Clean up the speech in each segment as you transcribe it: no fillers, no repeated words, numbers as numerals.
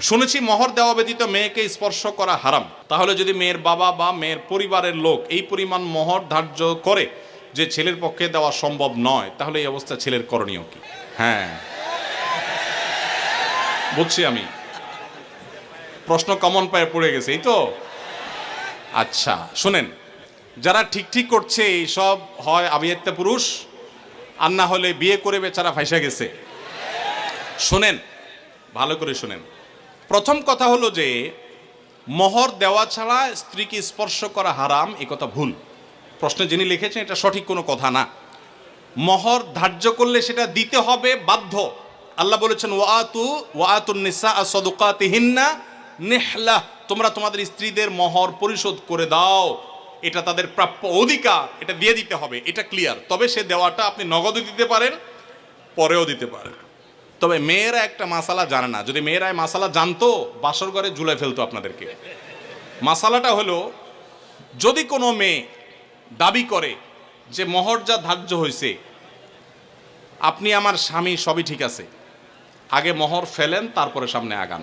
শুনেছি মোহর দেওয়া ব্যতীত মেয়েকে স্পর্শ করা হারাম। তাহলে যদি মেয়ের বাবা বা মেয়ের পরিবারের লোক এই পরিমাণ মোহর ধার্য করে যে ছেলের পক্ষে দেওয়া সম্ভব নয়, তাহলে এই অবস্থা ছেলের করণীয় কি? হ্যাঁ, বুঝছি আমি, প্রশ্ন কমন পায়ে পড়ে গেছে, এই তো। আচ্ছা শুনেন, যারা ঠিক ঠিক করছে এইসব হয় আবিয়াত্তা পুরুষ, আর না হলে বিয়ে করে বেচারা ফাইসা গেছে। শুনেন, ভালো করে শুনেন। প্রথম কথা হলো যে মোহর দেওয়া ছাড়া স্ত্রীকে স্পর্শ করা হারাম, এ কথা ভুল। প্রশ্নে যিনি লিখেছেন এটা সঠিক কোনো কথা না। মোহর ধার্য করলে সেটা দিতে হবে বাধ্য। আল্লাহ বলেছেন ওয়াতুন নিসা সাদুকাতিহিন্না নিহলা, তোমরা তোমাদের স্ত্রীদের মোহর পরিশোধ করে দাও, এটা তাদের প্রাপ্য অধিকার, এটা দিয়ে দিতে হবে, এটা ক্লিয়ার। তবে সে দেওয়াটা আপনি নগদও দিতে পারেন, পরেও দিতে পারেন। তবে মেয়েরা একটা মাসালা জানে না, যদি মেয়েরা মাসালা জানতো বাসর ঘরে ঝুলে ফেলতো আপনাদেরকে। মাসালাটা হলো, যদি কোনো মেয়ে দাবি করে যে মোহর যা ধার্য হয়েছে, আপনি আমার স্বামী, সবই ঠিক আছে, আগে মোহর ফেলেন তারপরে সামনে আগান,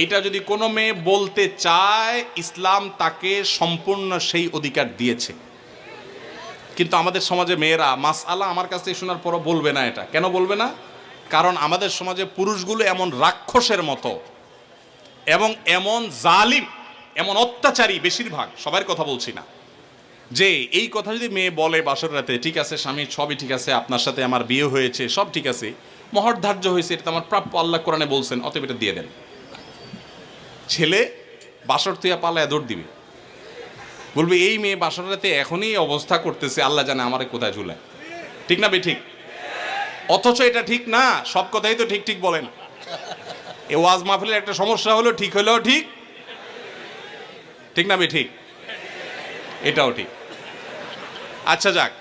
এটা যদি কোনো মেয়ে বলতে চায়, ইসলাম তাকে সম্পূর্ণ সেই অধিকার দিয়েছে। কিন্তু আমাদের সমাজে মেয়েরা মাসআলা আমার কাছে শোনার পরও বলবে না। এটা কেন বলবে না? কারণ আমাদের সমাজে পুরুষগুলো এমন রাক্ষসের মতো এবং এমন জালিম, এমন অত্যাচারী, বেশিরভাগ, সবার কথা বলছি না, যে এই কথা যদি মেয়ে বলে বাসর রাতে, ঠিক আছে স্বামী সবই ঠিক আছে, আপনার সাথে আমার বিয়ে হয়েছে, সব ঠিক আছে, মোহর ধার্য হয়েছে, এটা আমার প্রাপ্য, আল্লাহ কোরআনে বলছেন, অতএব এটা দিয়ে দেন। ছেলে বাসর তুইয়া পালায় দৌড় দিবে, বলবে এই মেয়ে বাসর রাতে এখনই অবস্থা করতেছে, আল্লাহ জানে আমারে কোথায় ঝুলায়। ঠিক না বেঠিক? অথচ এটা ঠিক না। সব কথাই তো ঠিক ঠিক বলেন। এ ওয়াজ মাহফিলের একটা সমস্যা হলো, ঠিক হলেও ঠিক, ঠিক না বেঠিক? এটাও ঠিক। আচ্ছা যাক,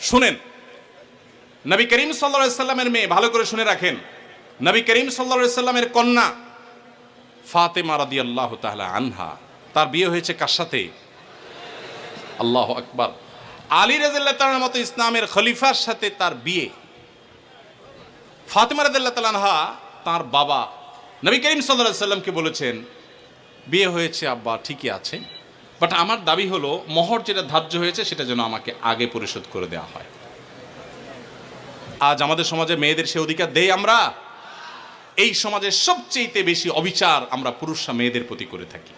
শুনেন, নবী করিম সাল্লাল্লাহু আলাইহি সাল্লামের মেয়ে, ভালো করে শুনে রাখেন, নবী করিম সাল্লাল্লাহু আলাইহি সাল্লামের কন্যা ফাতেমা রাদিয়াল্লাহু তাআলা আনহা, তার বিয়ে হয়েছে কার সাথে? আল্লাহু আকবার। আলী রাদিয়াল্লাহু তাআলার মতো ইসলামের খলিফার সাথে তার বিয়ে। ফাতেমা রাদিয়াল্লাহু তাআলা আনহা তার বাবা নবী করিম সাল্লাল্লাহু আলাইহি সাল্লামকে বলেছেন, বিয়ে হয়েছে আব্বা ঠিকই আছে, বাট আমার দাবি হলো মোহর যেটা ধার্য হয়েছে সেটা যেন আমাকে আগে পরিশোধ করে দেওয়া হয়। আজ আমাদের সমাজে মেয়েদের সে অধিকার দেই আমরা? এই সমাজের সবচেয়ে বেশি অবিচার আমরা পুরুষরা মেয়েদের প্রতি করে থাকি।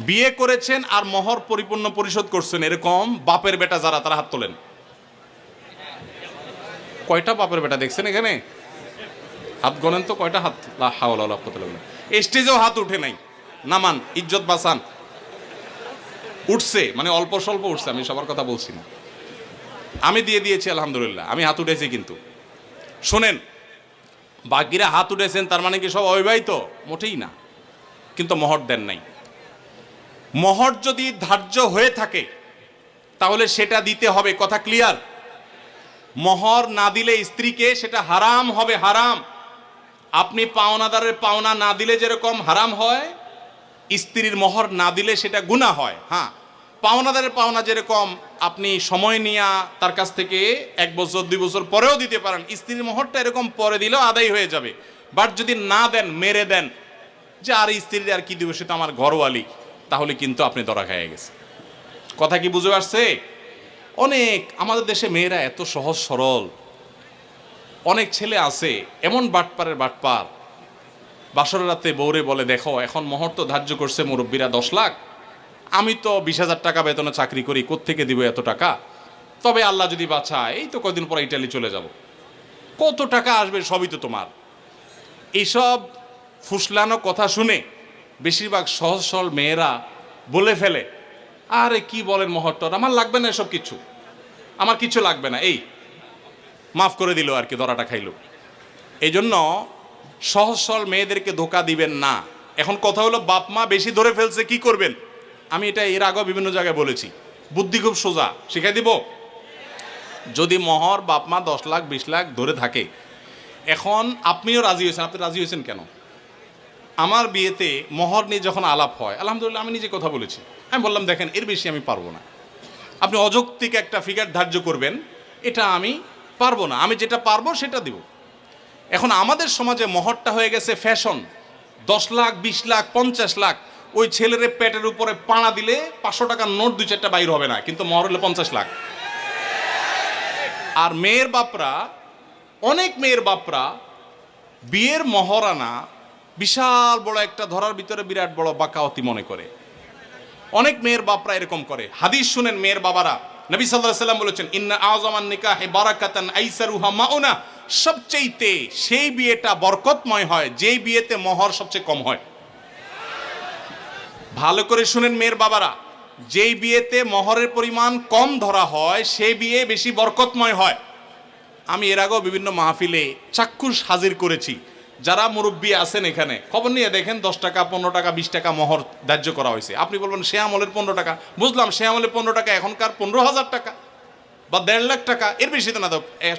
বিয়ে করেছেন আর মোহর পরিপূর্ণ পরিশোধ করছেন এরকম বাপের বেটা যারা, তারা হাত তোলেন। কয়টা বাপের বেটা দেখছেন এখানে? হাত গণেন তো, কয়টা হাত? লা হাওলা ওয়ালা কুওয়াতা ইল্লা বিল্লাহ। স্টেজেও হাত উঠে নাই, নামান, ইজ্জত বাঁচান। উঠছে মানে অল্প স্বল্প উঠছে, আমি সবার কথা বলছি না। আমি দিয়ে দিয়েছি আলহামদুলিল্লাহ, আমি হাত উঠেছি। কিন্তু শোনেন, বাকিরা হাত উঠেছেন তার মানে কি সব অবিবাহিত? মোটেই না। কিন্তু মোহর দেন নাই। মোহর যদি ধার্য হয়ে থাকে তাহলে সেটা দিতে হবে, কথা ক্লিয়ার? মোহর না দিলে স্ত্রীকে সেটা হারাম হবে, হারাম। আপনি পাওনাদারের পাওনা না দিলে যেরকম হারাম হয়, স্ত্রীর মোহর না দিলে সেটা গুনাহ হয়। হ্যাঁ, পাওনাদারের পাওনা যেরকম আপনি সময় নিয়ে তার কাছ থেকে 1 বছর 2 বছর পরেও দিতে পারেন, স্ত্রীর মোহরটা এরকম পরে দিলেও আদায় হয়ে যাবে। বাট যদি না দেন, মেরে দেন, যে আর স্ত্রীর আর কি দিব, সে তো আমার ঘরওয়ালি, তাহলে কিন্তু আপনি ধরা খেয়ে গেছে। কথা কি বুঝে আসছে? অনেক আমাদের দেশে মেয়েরা এত সহজ সরল, অনেক ছেলে আছে এমন বাটপারের বাটপার, বাসর রাতে বউরে বলে, দেখো এখন মোহর তো ধার্য করছে মুরব্বীরা 10 লাখ, আমি তো 20,000 টাকা বেতনে চাকরি করি, কোত্থেকে দিব এত টাকা? তবে আল্লাহ যদি বাঁচায়, এই তো কদিন পরে ইটালি চলে যাব, কত টাকা আসবে, সবই তো তোমার। এইসব ফুসলানো কথা শুনে বেশিরভাগ সহজ সরল মেয়েরা বলে ফেলে, আরে কি বলেন মোহরটর, আমার লাগবে না এসব কিছু, আমার কিছু লাগবে না, এই মাফ করে দিল আর কি, ধরাটা খাইল। এই জন্য সহজ সরল মেয়েদেরকে ধোকা দিবেন না। এখন কথা হলো, বাপ মা বেশি ধরে ফেলছে, কি করবেন? আমি এটা এর আগেও বিভিন্ন জায়গায় বলেছি, বুদ্ধি খুব সোজা, শিখাই দিব। যদি মোহর বাপ মা 10 লাখ 20 লাখ ধরে থাকে, এখন আপনিও রাজি হয়েছেন, আপনি রাজি হয়েছেন কেন? আমার বিয়েতে মোহর নিয়ে যখন আলাপ হয়, আলহামদুলিল্লাহ আমি নিজে কথা বলেছি, আমি বললাম দেখেন এর বেশি আমি পারবো না, আপনি অযৌক্তিক একটা ফিগার ধার্য করবেন, এটা আমি পারবো না, আমি যেটা পারবো সেটা দিব। এখন আমাদের সমাজে মহরটা হয়ে গেছে ফ্যাশন। 10 লাখ, 20 লাখ, 50 লাখ, ওই ছেলের পেটের উপরে পাড়া দিলে 500 টাকার নোট 2-4টা বাইর হবে না, কিন্তু মহর হলে 50 লাখ। আর মেয়ের বাপরা, অনেক মেয়ের বাপরা বিয়ের মহরানা বিশাল বড় একটা ধরার ভিতরে বিরাট বড় বাকাওয়াতি মনে করে। অনেক মেয়ের বাপরা এরকম করে। হাদিস শুনেন মেয়ের বাবারা, নবী সাল্লাল্লাহু আলাইহি ওয়াসাল্লাম বলেছেন, ইন্না আযমান নিকাহি বারাকাতান আইসারুহা মাউনা, সবচেয়েতে সেই বিয়েটা বরকতময় হয় যেই বিয়েতে মহর সবচেয়ে কম হয়। ভালো করে শুনেন মেয়ের বাবারা, যেই বিয়েতে মহরের পরিমাণ কম ধরা হয় সেই বিয়ে বেশি বরকতময় হয়। আমি এর আগেও বিভিন্ন মাহফিলে চাক্ষুষ হাজির করেছি। যারা মুরব্বী আছেন এখানে, খবর নিয়ে দেখেন 10 টাকা, 15 টাকা, 20 টাকা মহর ধার্য করা হয়েছে। আপনি বলবেন সে আমলের 15 টাকা, বুঝলাম সে আমলের 15 টাকা, এখনকার 15,000 টাকা বা 1.5 লাখ টাকা, এর বেশি তো না।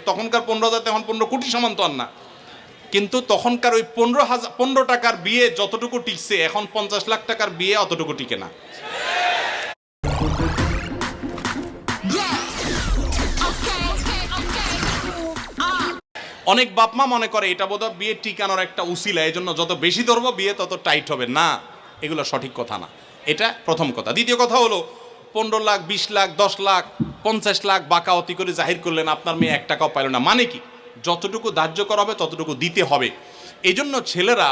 তখনকার 15,000 এখন 15 কোটি সমান তো আর না। কিন্তু তখনকার ওই 15 টাকার বিয়ে যতটুকু টিকছে, এখন 50 লাখ টাকার বিয়ে অতটুকু টিকে না। অনেক বাপমা মনে করে এটা বোধহয় বিয়ে টিকানোর একটা উসিলা, এই জন্য যত বেশি ধরবো বিয়ে তত টাইট হবে। না, এগুলো সঠিক কথা না। এটা প্রথম কথা। দ্বিতীয় কথা হলো 15 লাখ, 20 লাখ, 10 লাখ, 50 লাখ বাকাওয়াতি করে জাহির করলেন, আপনার মেয়ে 1 টাকাও পাইল না। মানে কি? যতটুকু ধার্য করা হবে ততটুকু দিতে হবে। এই জন্য ছেলেরা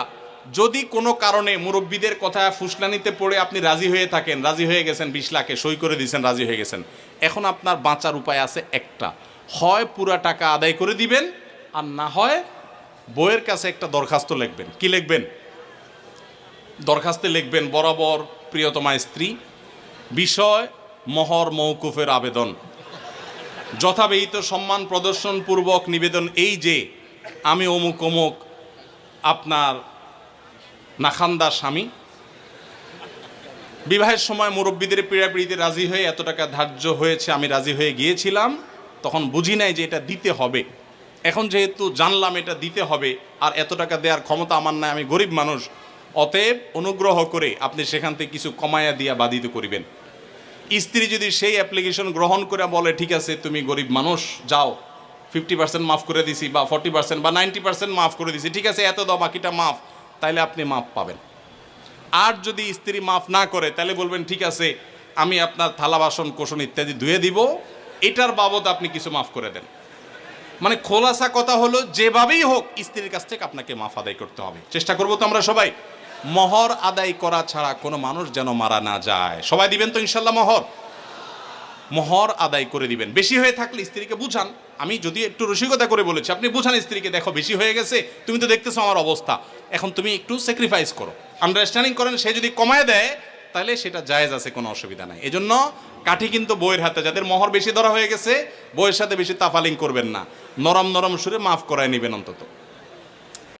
যদি কোনো কারণে মুরব্বীদের কথা ফুসলানিতে পড়ে আপনি রাজি হয়ে থাকেন, রাজি হয়ে গেছেন 20 লাখে, সই করে দিয়েছেন, রাজি হয়ে গেছেন, এখন আপনার বাঁচার উপায় আছে একটা, হয় পুরা টাকা আদায় করে দিবেন, আর না হয় বইয়ের কাছে একটা দরখাস্ত লিখবেন। কি লিখবেন? দরখাস্তে লিখবেন, বরাবর প্রিয়তমা স্ত্রী, বিষয় মহর মওকুফের আবেদন, যথাবিহিত সম্মান প্রদর্শন পূর্বক নিবেদন এই যে আমি অমুক অমুক আপনার নাখান্দার স্বামী, বিবাহের সময় মুরব্বীদের পীড়াপিড়িতে রাজি হয়ে এত টাকা ধার্য হয়েছে, আমি রাজি হয়ে গিয়েছিলাম, তখন বুঝি নাই যে এটা দিতে হবে। এখন যেহেতু জানলাম এটা দিতে হবে, আর এত টাকা দেওয়ার ক্ষমতা আমার নাই, আমি গরিব মানুষ, অতএব অনুগ্রহ করে আপনি সেখান থেকে কিছু কমায়া দিয়া বাধিত করিবেন। স্ত্রী যদি সেই অ্যাপ্লিকেশন গ্রহণ করে বলে ঠিক আছে তুমি গরিব মানুষ, যাও 50% মাফ করে দিছি, বা 40% বা 90% মাফ করে দিছি, ঠিক আছে এত দাও, বাকিটা মাফ, তাইলে আপনি মাফ পাবেন। আর যদি স্ত্রী মাফ না করে, তাহলে বলবেন ঠিক আছে আমি আপনার থালা বাসন কোসন ইত্যাদি ধুয়ে দিব, এটার বাবদ আপনি কিছু মাফ করে দেন। মানে খোলাসা কথা হলো, যেভাবেই হোক স্ত্রীর কাছ থেকে আপনাকে মাফ আদায় করতে হবে। চেষ্টা করবো তো আমরা সবাই। মহর আদায় করা ছাড়া কোনো মানুষ যেন মারা না যায়। সবাই দিবেন তো ইনশাল্লাহ মহর? মহর আদায় করে দিবেন। বেশি হয়ে থাকলে স্ত্রীকে বুঝান। আমি যদি একটু রসিকতা করে বলেছি, আপনি বুঝান স্ত্রীকে, দেখো বেশি হয়ে গেছে, তুমি তো দেখতেছো আমার অবস্থা, এখন তুমি একটু স্যাক্রিফাইস করো, আন্ডারস্ট্যান্ডিং করেন। সে যদি কমায় দেয় তাহলে সেটা জায়েজ আছে, কোনো অসুবিধা নাই। এজন্য কাঠি কিন্তু বইয়ের হাতে। যাদের মহর বেশি ধরা হয়ে গেছে, বইয়ের সাথে বেশি তাফালিং করবেন না, নরম নরম সুরে মাফ করায় নেবেন অন্তত।